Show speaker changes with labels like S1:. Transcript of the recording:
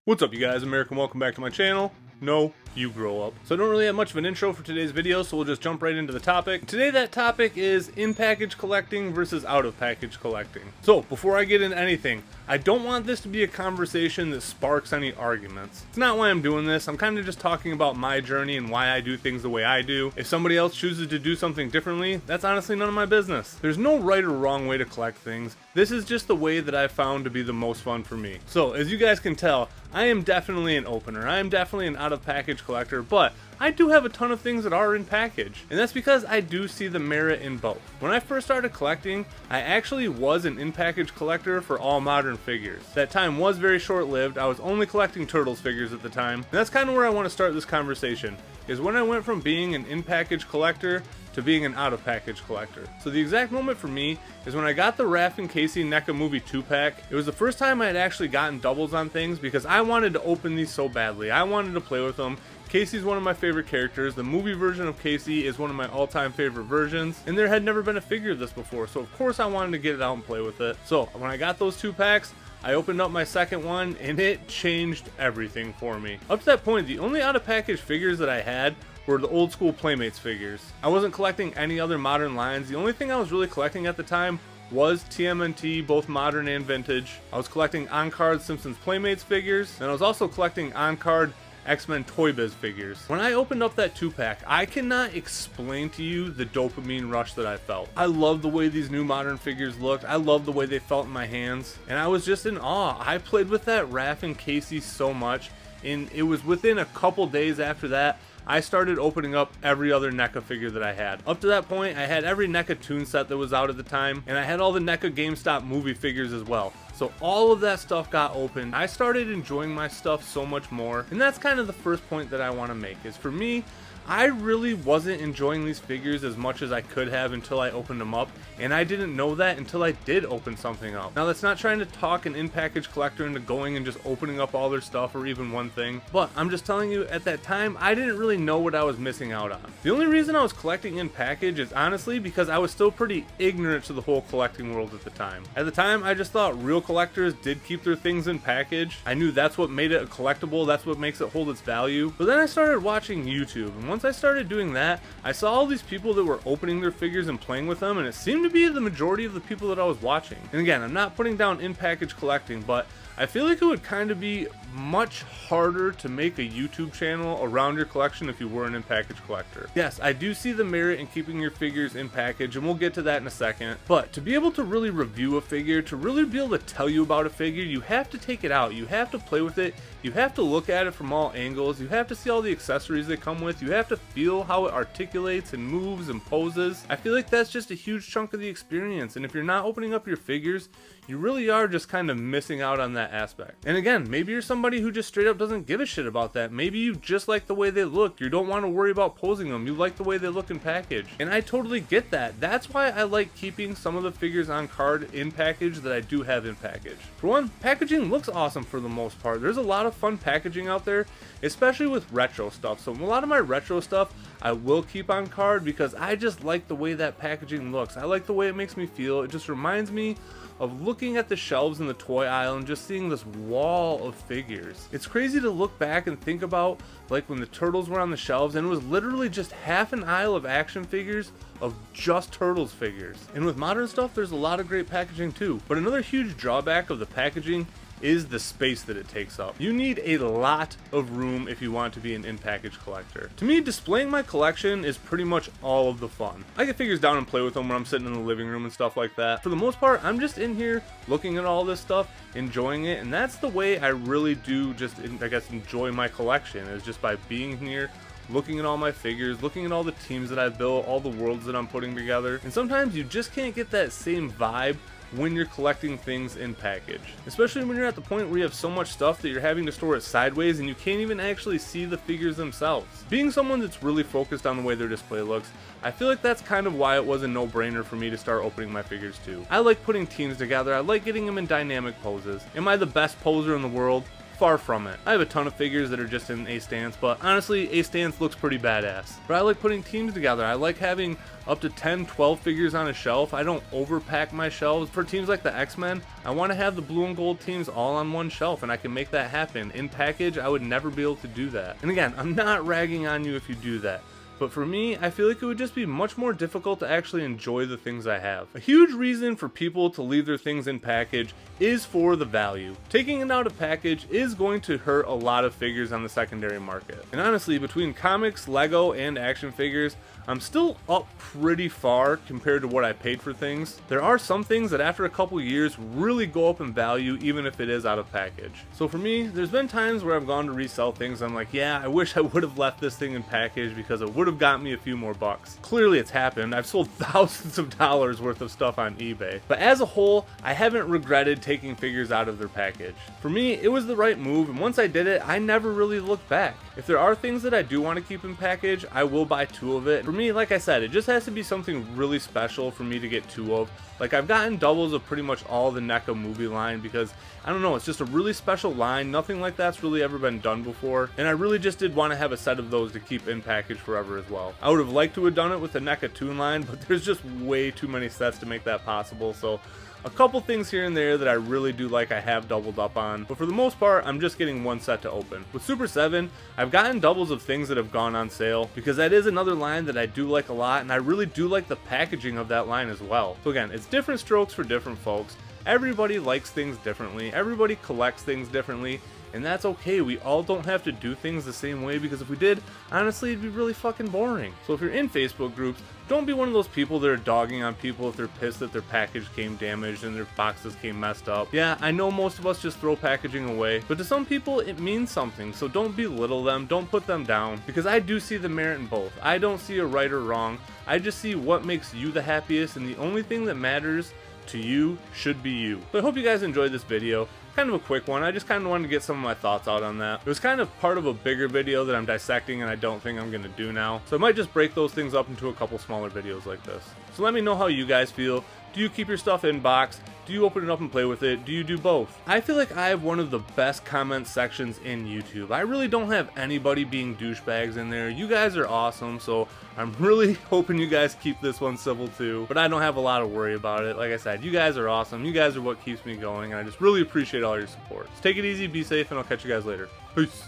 S1: What's up, you guys? American, welcome back to my channel. No, you grow up. So I don't really have much of an intro for today's video, so we'll just jump right into the topic. Today that topic is in-package collecting versus out-of-package collecting. So before I get into anything, I don't want this to be a conversation that sparks any arguments. It's not why I'm doing this. I'm kind of just talking about my journey and why I do things the way I do. If somebody else chooses to do something differently, that's honestly none of my business. There's no right or wrong way to collect things. This is just the way that I've found to be the most fun for me. So as you guys can tell, I am definitely an opener. I am definitely an out-of-package collector, but I do have a ton of things that are in package, and that's because I do see the merit in both. When I first started collecting, I actually was an in-package collector for all modern figures. That time was very short-lived. I was only collecting Turtles figures at the time, and that's kind of where I want to start this conversation, is when I went from being an in-package collector to being an out-of-package collector. So the exact moment for me is when I got the Raph and Casey NECA Movie 2-pack. It was the first time I had actually gotten doubles on things because I wanted to open these so badly. I wanted to play with them. Casey's one of my favorite characters. The movie version of Casey is one of my all-time favorite versions, and there had never been a figure of this before, so of course I wanted to get it out and play with it. So when I got those 2 packs, I opened up my second one, and it changed everything for me. Up to that point, the only out-of-package figures that I had were the old school Playmates figures. I wasn't collecting any other modern lines. The only thing I was really collecting at the time was TMNT, both modern and vintage. I was collecting on-card Simpsons Playmates figures, and I was also collecting on-card X-Men Toy Biz figures. When I opened up that 2-pack, I cannot explain to you the dopamine rush that I felt. I love the way these new modern figures looked. I love the way they felt in my hands, and I was just in awe. I played with that Raph and Casey so much, and it was within a couple days after that I started opening up every other NECA figure that I had. Up to that point, I had every NECA Toon set that was out at the time, and I had all the NECA GameStop movie figures as well. So all of that stuff got opened. I started enjoying my stuff so much more, and that's kind of the first point that I want to make, is for me, I really wasn't enjoying these figures as much as I could have until I opened them up, and I didn't know that until I did open something up. Now that's not trying to talk an in-package collector into going and just opening up all their stuff or even one thing, but I'm just telling you, at that time I didn't really know what I was missing out on. The only reason I was collecting in package is honestly because I was still pretty ignorant to the whole collecting world at the time. At the time I just thought real collectors did keep their things in package. I knew that's what made it a collectible, that's what makes it hold its value. But then I started watching YouTube, and once I started doing that, I saw all these people that were opening their figures and playing with them, and it seemed to be the majority of the people that I was watching. And again, I'm not putting down in-package collecting, but I feel like it would kind of be much harder to make a YouTube channel around your collection if you were an in-package collector. Yes, I do see the merit in keeping your figures in package, and we'll get to that in a second, but to be able to really review a figure, to really be able to tell you about a figure, you have to take it out, you have to play with it, you have to look at it from all angles, you have to see all the accessories they come with, you have to feel how it articulates and moves and poses. I feel like that's just a huge chunk of the experience, and if you're not opening up your figures, you really are just kind of missing out on that aspect. And again, maybe you're somebody who just straight up doesn't give a shit about that. Maybe you just like the way they look. You don't want to worry about posing them. You like the way they look in package. And I totally get that. That's why I like keeping some of the figures on card in package that I do have in package. For one, packaging looks awesome for the most part. There's a lot of fun packaging out there, especially with retro stuff. So a lot of my retro stuff I will keep on card because I just like the way that packaging looks. I like the way it makes me feel. It just reminds me of looking at the shelves in the toy aisle and just seeing this wall of figures. It's crazy to look back and think about like when the Turtles were on the shelves and it was literally just half an aisle of action figures of just Turtles figures. And with modern stuff, there's a lot of great packaging too. But another huge drawback of the packaging is the space that it takes up. You need a lot of room if you want to be an in-package collector. To me, displaying my collection is pretty much all of the fun. I get figures down and play with them when I'm sitting in the living room and stuff like that. For the most part, I'm just in here looking at all this stuff, enjoying it, and that's the way I really do just, I guess, enjoy my collection, is just by being here, looking at all my figures, looking at all the teams that I've built, all the worlds that I'm putting together. And sometimes you just can't get that same vibe when you're collecting things in package, especially when you're at the point where you have so much stuff that you're having to store it sideways and you can't even actually see the figures themselves. Being someone that's really focused on the way their display looks, I feel like that's kind of why it was a no-brainer for me to start opening my figures too. I like putting teams together, I like getting them in dynamic poses. Am I the best poser in the world? Far from it. I have a ton of figures that are just in A stance, but honestly, A stance looks pretty badass. But I like putting teams together. I like having up to 10, 12 figures on a shelf. I don't overpack my shelves. For teams like the X-Men, I want to have the blue and gold teams all on one shelf, and I can make that happen. In package, I would never be able to do that. And again, I'm not ragging on you if you do that. But for me, I feel like it would just be much more difficult to actually enjoy the things I have. A huge reason for people to leave their things in package is for the value. Taking it out of package is going to hurt a lot of figures on the secondary market. And honestly, between comics, Lego, and action figures, I'm still up pretty far compared to what I paid for things. There are some things that after a couple years really go up in value even if it is out of package. So for me, there's been times where I've gone to resell things, I'm like, yeah, I wish I would have left this thing in package because it would have got me a few more bucks. Clearly it's happened. I've sold thousands of dollars worth of stuff on eBay. But as a whole, I haven't regretted taking figures out of their package. For me, it was the right move, and once I did it, I never really looked back. If there are things that I do want to keep in package, I will buy 2 of it. For me, like I said, it just has to be something really special for me to get 2 of. Like, I've gotten doubles of pretty much all the NECA movie line because, I don't know, it's just a really special line. Nothing like that's really ever been done before. And I really just did want to have a set of those to keep in package forever as well. I would have liked to have done it with the NECA Toon line, but there's just way too many sets to make that possible. So a couple things here and there that I really do like I have doubled up on, but for the most part, I'm just getting 1 set to open. With Super 7, I've gotten doubles of things that have gone on sale, because that is another line that I do like a lot, and I really do like the packaging of that line as well. So again, it's different strokes for different folks. Everybody likes things differently, everybody collects things differently, and that's okay. We all don't have to do things the same way, because if we did, honestly, it'd be really fucking boring. So if you're in Facebook groups, don't be one of those people that are dogging on people if they're pissed that their package came damaged and their boxes came messed up. Yeah, I know most of us just throw packaging away, but to some people it means something, so don't belittle them, don't put them down, because I do see the merit in both. I don't see a right or wrong, I just see what makes you the happiest, and the only thing that matters to you should be you. So I hope you guys enjoyed this video. Kind of a quick one. I just kind of wanted to get some of my thoughts out on that. It was kind of part of a bigger video that I'm dissecting and I don't think I'm going to do now. So I might just break those things up into a couple smaller videos like this. So let me know how you guys feel. Do you keep your stuff in box? Do you open it up and play with it? Do you do both? I feel like I have one of the best comment sections in YouTube. I really don't have anybody being douchebags in there. You guys are awesome, so I'm really hoping you guys keep this one civil too. But I don't have a lot of worry about it. Like I said, you guys are awesome. You guys are what keeps me going, and I just really appreciate all your support. So take it easy, be safe, and I'll catch you guys later. Peace.